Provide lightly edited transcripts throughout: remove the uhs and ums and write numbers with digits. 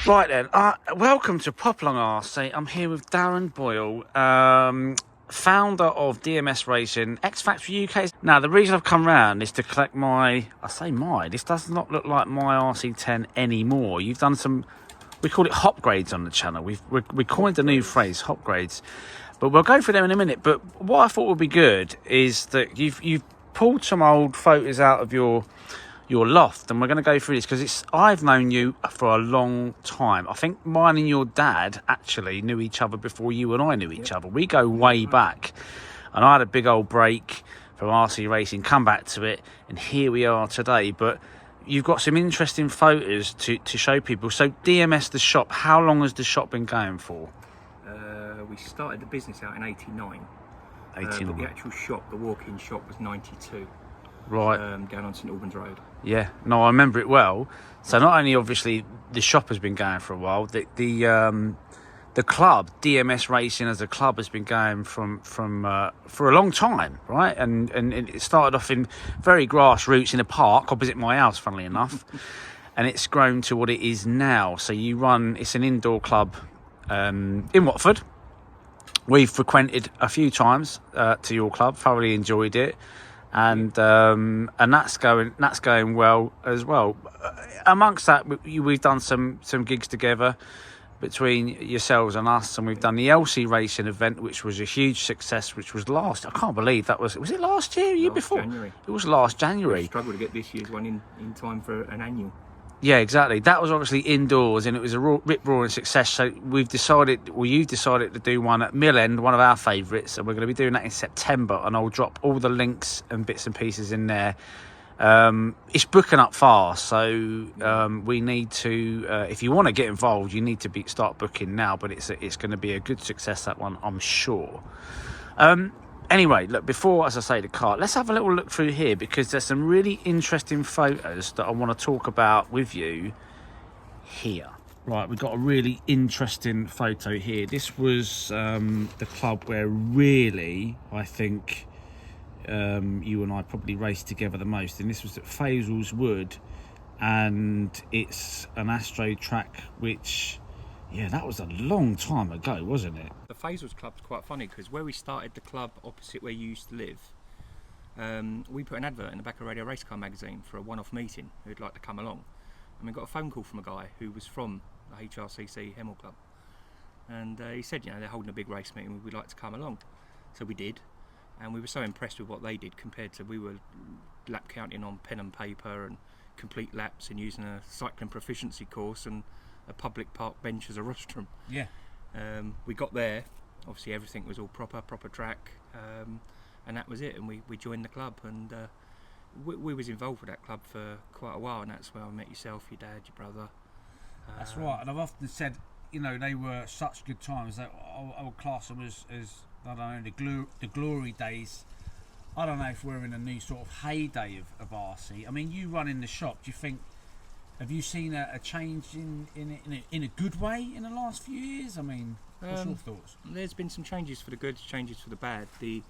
Right then, welcome to Popalong RC. I'm here with Darren Boyle, founder of DMS Racing, X-Factor UK. Now, the reason I've come round is to collect this does not look like my RC10 anymore. You've done some, we call it hop grades on the channel. We coined a new phrase, hop grades, but we'll go through them in a minute. But what I thought would be good is that you've pulled some old photos out of your loft, and we're going to go through this because I've known you for a long time. I think mine and your dad actually knew each other before you and I knew each other. We go way back, and I had a big old break from RC racing, come back to it, and here we are today. But you've got some interesting photos to show people. So DMS the shop, how long has the shop been going for? We started the business out in 89. 89. But the actual shop, the walk-in shop, was 92. Right. Down on St Albans Road. Yeah, no, I remember it well. So not only obviously the shop has been going for a while, the club, DMS Racing as a club, has been going for a long time, right? And it started off in very grassroots in a park opposite my house, funnily enough, and it's grown to what it is now. So it's an indoor club in Watford. We've frequented a few times to your club, thoroughly enjoyed it. And that's going well as well. Amongst that, we've done some gigs together between yourselves and us, and we've done the RC racing event, which was a huge success. Which was I can't believe that was it last year, year before? January. It was last January. We struggled to get this year's one in time for an annual. Yeah, exactly. That was obviously indoors, and it was a rip-roaring success. So you've decided to do one at Mill End, one of our favourites, and we're going to be doing that in September. And I'll drop all the links and bits and pieces in there. It's booking up fast, so we need to. If you want to get involved, you need to start booking now. But it's going to be a good success, that one, I'm sure. Anyway, look, before, as I say, the cart, let's have a little look through here, because there's some really interesting photos that I want to talk about with you here. Right, we've got a really interesting photo here. This was the club where really, I think, you and I probably raced together the most, and this was at Faisal's Wood, and it's an Astro track, which... yeah, that was a long time ago, wasn't it? The Faisal's Club's quite funny, because where we started the club opposite where you used to live, we put an advert in the back of Radio Race Car magazine for a one-off meeting who'd like to come along. And we got a phone call from a guy who was from the HRCC Hemel Club. And he said, they're holding a big race meeting, we'd like to come along. So we did, and we were so impressed with what they did compared to we were lap counting on pen and paper and complete laps and using a cycling proficiency course and a public park bench as a rostrum. Yeah. We got there, obviously everything was all proper track, and that was it, and we joined the club, and we was involved with that club for quite a while, and that's where I met yourself, your dad, your brother. That's right, and I've often said, they were such good times that I would class them as I don't know, the glory days. I don't know if we're in a new sort of heyday of RC. I mean, you run in the shop, do you think, have you seen a change in a good way in the last few years? I mean, what's your thoughts? There's been some changes for the good, changes for the bad. The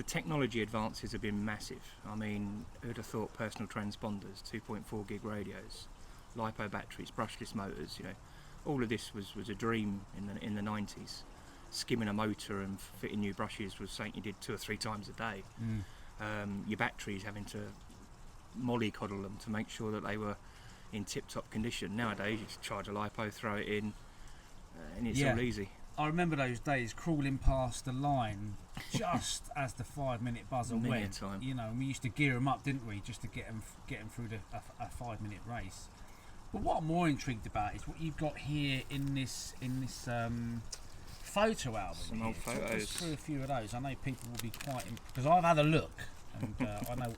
technology advances have been massive. I mean, who'd have thought personal transponders, 2.4 gig radios, LiPo batteries, brushless motors, all of this was a dream in the 90s. Skimming a motor and fitting new brushes was something you did 2 or 3 times a day. Your batteries, having to mollycoddle them to make sure that they were in tip-top condition. Nowadays you just charge a LiPo, throw it in, and it's all easy. I remember those days crawling past the line just as the 5-minute buzzer went. And we used to gear them up, didn't we, just to get them through a 5-minute race. But what I'm more intrigued about is what you've got here in this photo album. Some old photos. Talk us through a few of those. I know people will be quite, because I've had a look. And I know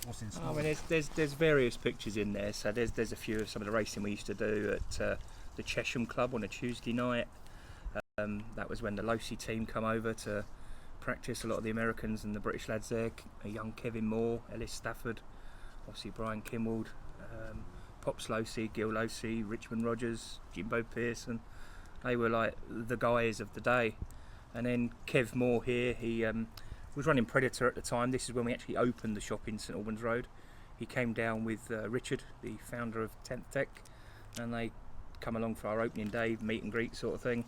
what's inside. I mean, there's various pictures in there. So there's a few of some of the racing we used to do at the Chesham Club on a Tuesday night. That was when the Losi team come over to practice. A lot of the Americans and the British lads there. A young Kevin Moore, Ellis Stafford, obviously Brian Kimwald, Pops Losi, Gil Losi, Richmond Rogers, Jimbo Pearson. They were like the guys of the day. And then Kev Moore here, he was running Predator at the time. This is when we actually opened the shop in St Albans Road. He came down with Richard, the founder of 10th Tech, and they come along for our opening day meet and greet sort of thing.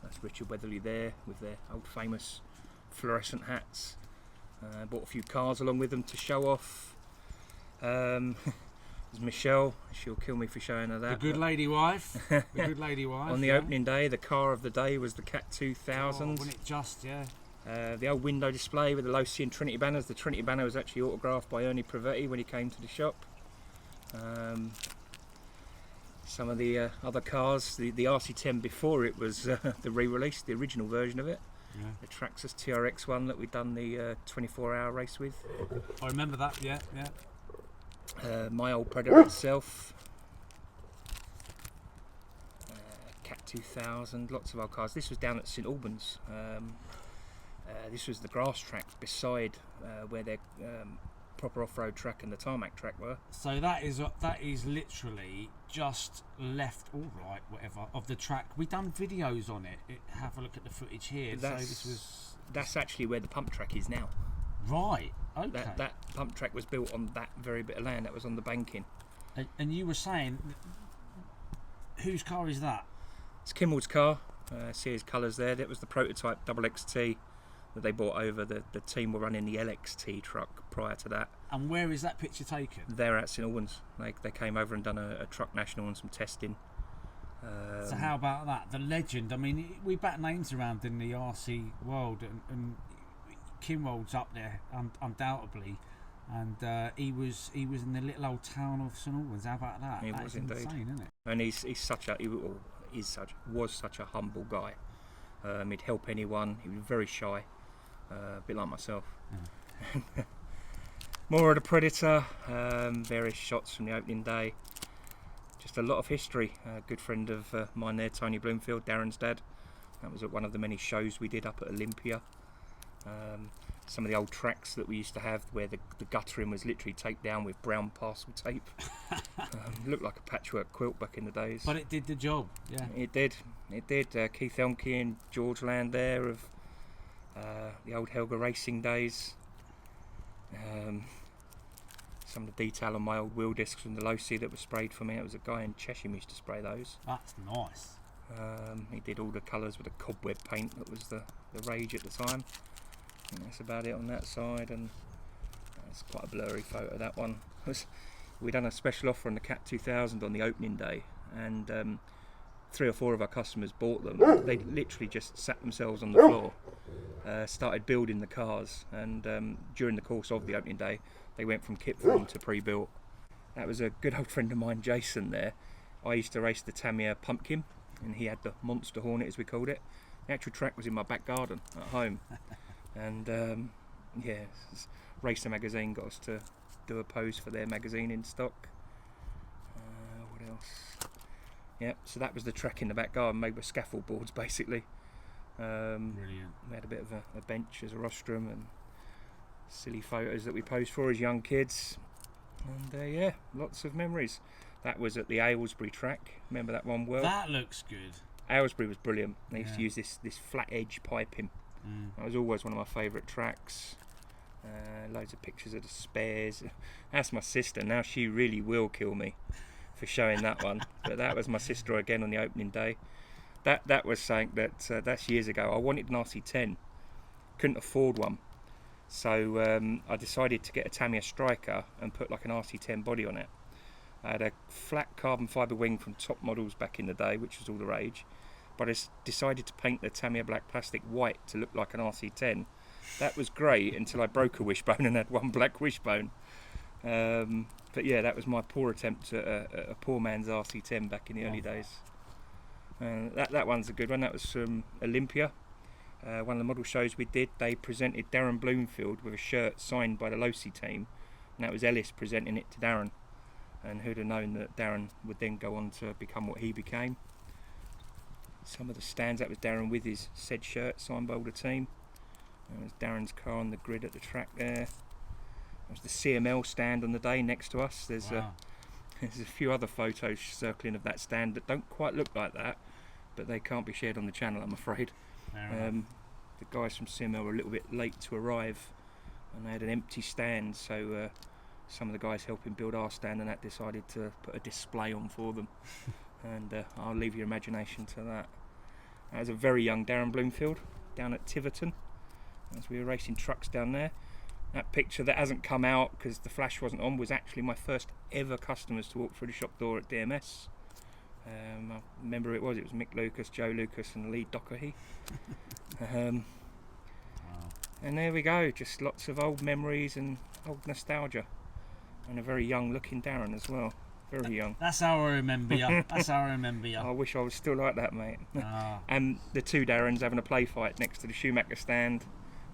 That's Richard Weatherly there with their old famous fluorescent hats. Bought a few cars along with them to show off. There's Michelle, she'll kill me for showing her that. The good lady wife. The good lady wife. On the opening day, the car of the day was the Cat 2000. Oh, wasn't it just, yeah. The old window display with the Losi and Trinity banners. The Trinity banner was actually autographed by Ernie Prevetti when he came to the shop. Some of the other cars, the RC10 before it was the re-release, the original version of it. Yeah. The Traxxas TRX one that we'd done the 24-hour race with. I remember that, yeah. My old Predator itself. Cat 2000, lots of old cars. This was down at St Albans. This was the grass track beside where their proper off-road track and the tarmac track were. So that is literally just left, all right, whatever, of the track. We done videos on it. Have a look at the footage here. That's actually where the pump track is now. Right. Okay. That pump track was built on that very bit of land. That was on the banking. And you were saying, whose car is that? It's Kimmell's car. See his colours there. That was the prototype double XT that they brought over. The team were running the LXT truck prior to that. And where is that picture taken? They're at St Albans. They came over and done a truck national and some testing. So how about that? The legend. I mean, we bat names around in the RC world, and Kimwold's up there undoubtedly, and he was in the little old town of St Albans. How about that? He That was is indeed. insane, isn't it? And was such a humble guy. He'd help anyone. He was very shy, a bit like myself. Yeah. More of the Predator, various shots from the opening day. Just a lot of history. A good friend of mine there, Tony Bloomfield, Darren's dad. That was at one of the many shows we did up at Olympia. Some of the old tracks that we used to have where the guttering was literally taped down with brown parcel tape. Looked like a patchwork quilt back in the days. But it did the job, yeah. It did. Keith Elmke and George Land there of the old Helga racing days. Some of the detail on my old wheel discs from the Losi that was sprayed for me. It was a guy in Cheshire who used to spray those. That's nice. He did all the colours with a cobweb paint that was the rage at the time. And that's about it on that side, and that's quite a blurry photo. That one we done a special offer on the Cat 2000 on the opening day, and 3 or 4 of our customers bought them. They literally just sat themselves on the floor, started building the cars, and during the course of the opening day they went from kit form to pre-built. That was a good old friend of mine, Jason there. I used to race the Tamiya Pumpkin, and he had the Monster Hornet, as we called it. The actual track was in my back garden at home. And Racer magazine got us to do a pose for their magazine in stock. What else? Yeah, so that was the track in the back garden, made with scaffold boards basically. Brilliant. We had a bit of a bench as a rostrum, and silly photos that we posed for as young kids. And lots of memories. That was at the Aylesbury track. Remember that one well? That looks good. Aylesbury was brilliant. They used to use this flat edge piping. That was always one of my favourite tracks. Loads of pictures of the spares. That's my sister. Now she really will kill me for showing that one. But that was my sister again on the opening day. That was something that's years ago. I wanted an RC10, couldn't afford one, so I decided to get a Tamiya Striker and put like an RC10 body on it. I had a flat carbon fibre wing from Top Models back in the day, which was all the rage. But I decided to paint the Tamiya black plastic white to look like an RC10. That was great until I broke a wishbone and had one black wishbone. But yeah, that was my poor attempt at a poor man's RC10 back in the early days. That one's a good one. That was from Olympia. One of the model shows we did, they presented Darren Bloomfield with a shirt signed by the Losi team, and that was Ellis presenting it to Darren. And who'd have known that Darren would then go on to become what he became. Some of the stands, that was Darren with his said shirt signed by all the team. There's Darren's car on the grid at the track there. There's the CML stand on the day next to us. There's a few other photos circling of that stand that don't quite look like that, but they can't be shared on the channel, I'm afraid. The guys from CML were a little bit late to arrive, and they had an empty stand, so some of the guys helping build our stand and that decided to put a display on for them. and I'll leave your imagination to that. That was a very young Darren Bloomfield down at Tiverton as we were racing trucks down there. That picture that hasn't come out because the flash wasn't on was actually my first ever customers to walk through the shop door at DMS. I remember it was Mick Lucas, Joe Lucas and Lee Dockery. And there we go, just lots of old memories and old nostalgia, and a very young looking Darren as well, very young. That's how I remember you. That's how I remember you. I wish I was still like that, mate. And the two Darrens having a play fight next to the Schumacher stand.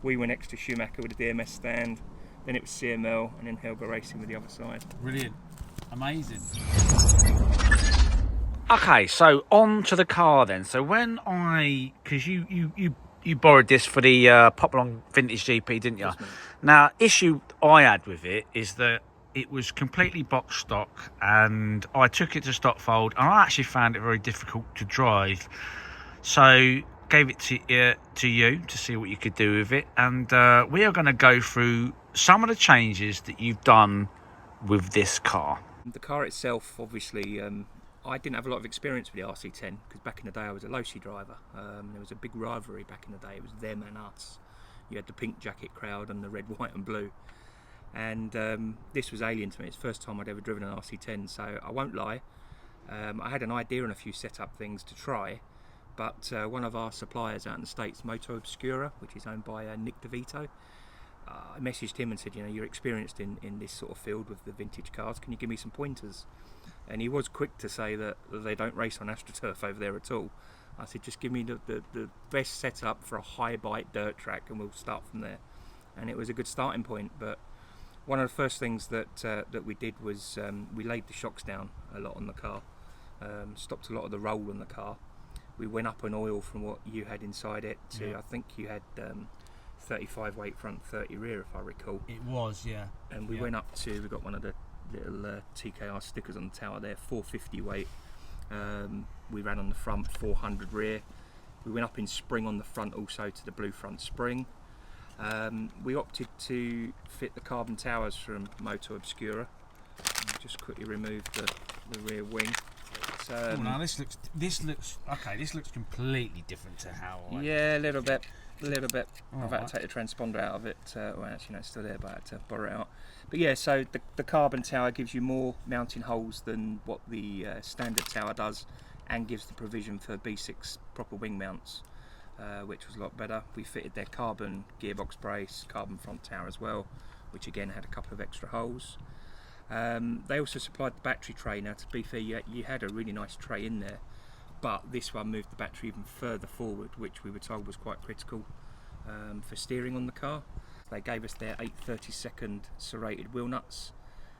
We were next to Schumacher with the DMS stand, then it was CML, and then Helga Racing with the other side. Brilliant. Amazing. Okay, so on to the car then. So when because you borrowed this for the Popalong Vintage GP, didn't you? Yes, mate. Now, issue I had with it is that it was completely box stock, and I took it to stock fold, and I actually found it very difficult to drive. So gave it to you to see what you could do with it, and we are going to go through some of the changes that you've done with this car. The car itself, obviously, I didn't have a lot of experience with the RC10 because back in the day I was a Losi driver. There was a big rivalry back in the day. It was them and us. You had the pink jacket crowd and the red, white and blue. And this was alien to me. It's the first time I'd ever driven an RC10, so I won't lie. I had an idea and a few setup things to try, but one of our suppliers out in the States, Moto Obscura, which is owned by Nick DeVito, I messaged him and said, you know, you're experienced in this sort of field with the vintage cars, can you give me some pointers? And he was quick to say that they don't race on AstroTurf over there at all. I said, just give me the best setup for a high bite dirt track and we'll start from there. And it was a good starting point, but one of the first things that we did was we laid the shocks down a lot on the car, stopped a lot of the roll on the car. We went up in oil from what you had inside it to, I think you had 35 weight front, 30 rear, if I recall. It was, yeah. And we went up to, we got one of the little TKR stickers on the tower there, 450 weight. We ran on the front, 400 rear. We went up in spring on the front also to the blue front spring. We opted to fit the carbon towers from Moto Obscura. I'll just quickly remove the rear wing. Now this looks completely different to how I... Yeah, a little bit. Oh, I've had to take the transponder out of it. Well, actually, no, it's still there, but I had to borrow it out. But yeah, so the carbon tower gives you more mounting holes than what the standard tower does, and gives the provision for B6 proper wing mounts, which was a lot better. We fitted their carbon gearbox brace, carbon front tower as well, which again had a couple of extra holes. They also supplied the battery tray. Now, to be fair, you had a really nice tray in there, but this one moved the battery even further forward, which we were told was quite critical for steering on the car. They gave us their 8/32 serrated wheel nuts,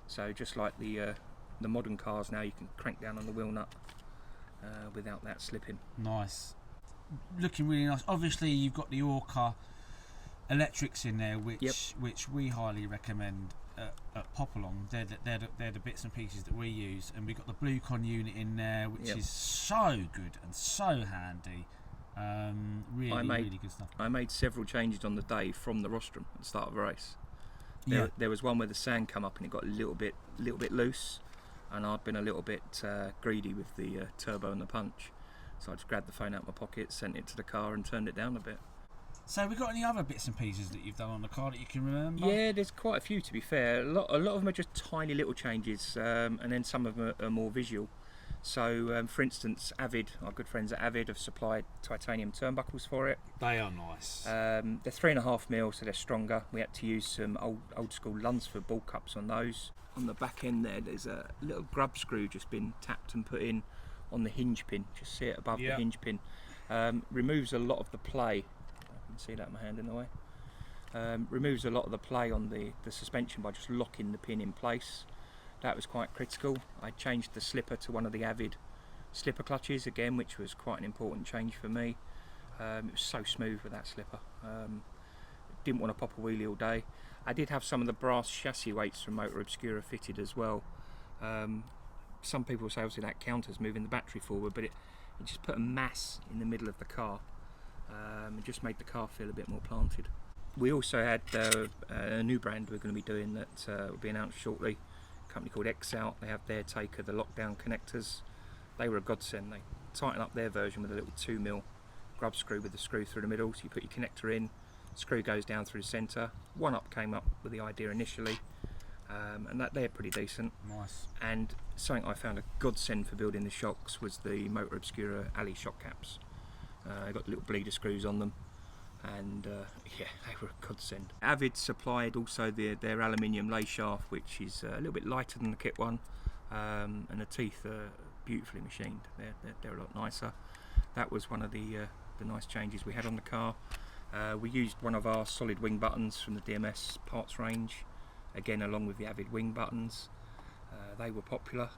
so just like the modern cars now, you can crank down on the wheel nut without that slipping. Nice. Looking really nice. Obviously, you've got the Orca electrics in there, which we highly recommend at Popalong. They're the bits and pieces that we use, and we've got the BlueCon unit in there, which is so good and so handy. Really good stuff. I made several changes on the day from the rostrum at the start of the race. There was one where the sand come up and it got a little bit loose, and I'd been a little bit greedy with the turbo and the punch, so I just grabbed the phone out of my pocket, sent it to the car and turned it down a bit. So have we got any other bits and pieces that you've done on the car that you can remember? Yeah, there's quite a few, to be fair. A lot of them are just tiny little changes, and then some of them are more visual. So, for instance, Avid, our good friends at Avid, have supplied titanium turnbuckles for it. They are nice. They're 3.5mm, so they're stronger. We had to use some old school Lunsford ball cups on those. On the back end there's a little grub screw just been tapped and put in on the hinge pin. Just see it above the hinge pin. Removes a lot of the play. I can see that in my hand in the way. Removes a lot of the play on the suspension by just locking the pin in place. That was quite critical. I changed the slipper to one of the Avid slipper clutches again, which was quite an important change for me. It was so smooth with that slipper. Didn't want to pop a wheelie all day. I did have some of the brass chassis weights from Moto Obscura fitted as well. Some people say obviously that counters moving the battery forward, but it just put a mass in the middle of the car. It just made the car feel a bit more planted. We also had a new brand we're going to be doing that will be announced shortly. A company called X-Out. They have their take of the lockdown connectors. they were a godsend. They tighten up their version with a little 2mm grub screw with the screw through the middle, so you put your connector in, screw goes down through the centre. One Up came up with the idea initially, and that they're pretty decent. Nice. And something I found a godsend for building the shocks was the Motor Obscura alley shock caps. They got the little bleeder screws on them, and yeah, they were a godsend. Avid supplied also their aluminium lay shaft, which is a little bit lighter than the kit one, and the teeth are beautifully machined. They're a lot nicer. That was one of the nice changes we had on the car. We used one of our solid wing buttons from the DMS parts range, again along with the Avid wing buttons. They were popular.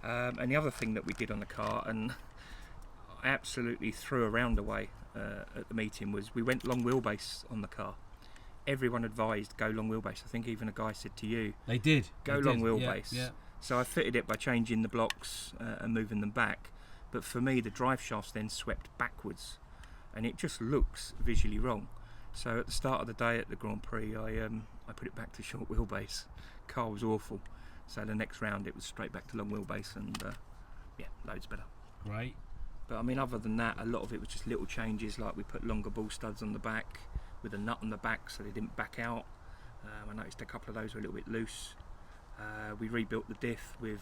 And the other thing that we did on the car, and I absolutely threw a round away at the meeting, was we went long wheelbase on the car. Everyone advised go long wheelbase. I think even a guy said to you, they did go long wheelbase. Yeah. So I fitted it by changing the blocks and moving them back. But for me, the drive shafts then swept backwards, and it just looks visually wrong. So at the start of the day at the Grand Prix, I put it back to short wheelbase. Car was awful. So the next round it was straight back to long wheelbase, and yeah, loads better. Great. But I mean, other than that, a lot of it was just little changes, like we put longer ball studs on the back with a nut on the back so they didn't back out. I noticed a couple of those were a little bit loose. We rebuilt the diff with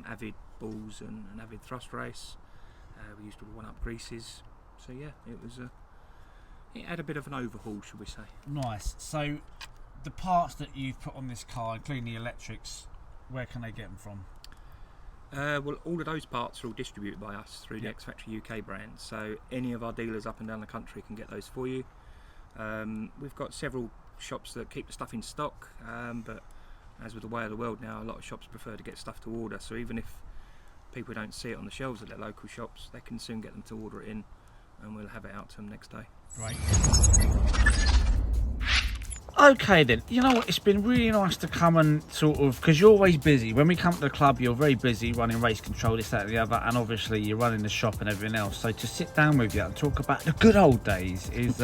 Avid balls and an Avid thrust race. We used all the 1-up greases. So yeah, it had a bit of an overhaul, should we say. Nice. So the parts that you've put on this car, including the electrics, where can they get them from? Well, all of those parts are all distributed by us through the X Factory UK brand, so any of our dealers up and down the country can get those for you. We've got several shops that keep the stuff in stock, but as with the way of the world now, a lot of shops prefer to get stuff to order, so even if people don't see it on the shelves at their local shops, they can soon get them to order it in, and we'll have it out to them next day. Great. Okay then, you know what, it's been really nice to come and sort of, because you're always busy. When we come to the club, you're very busy running race control, this, that and the other, and obviously you're running the shop and everything else. So to sit down with you and talk about the good old days is,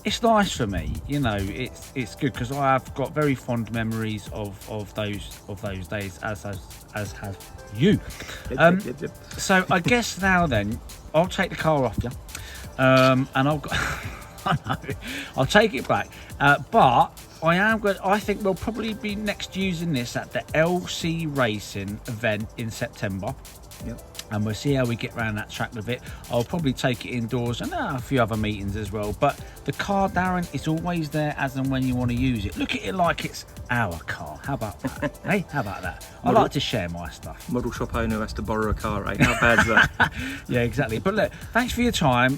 it's nice for me, you know, it's good, because I have got very fond memories of those days, as have you. So I guess now then, I'll take the car off you, and I've got... I know, I'll take it back, but I think we'll probably be next using this at the LC Racing event in September. Yep. And we'll see how we get around that track with it. I'll probably take it indoors and a few other meetings as well. But the car, Darren, is always there as and when you want to use it. Look at it like it's our car. How about that? Hey, how about that? I like to share my stuff. Model shop owner has to borrow a car, eh? How bad's that? Yeah, exactly. But look, thanks for your time.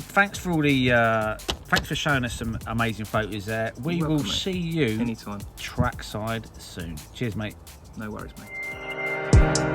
Thanks for all the. Thanks for showing us some amazing photos there. We will see you anytime trackside soon. Cheers, mate. No worries, mate.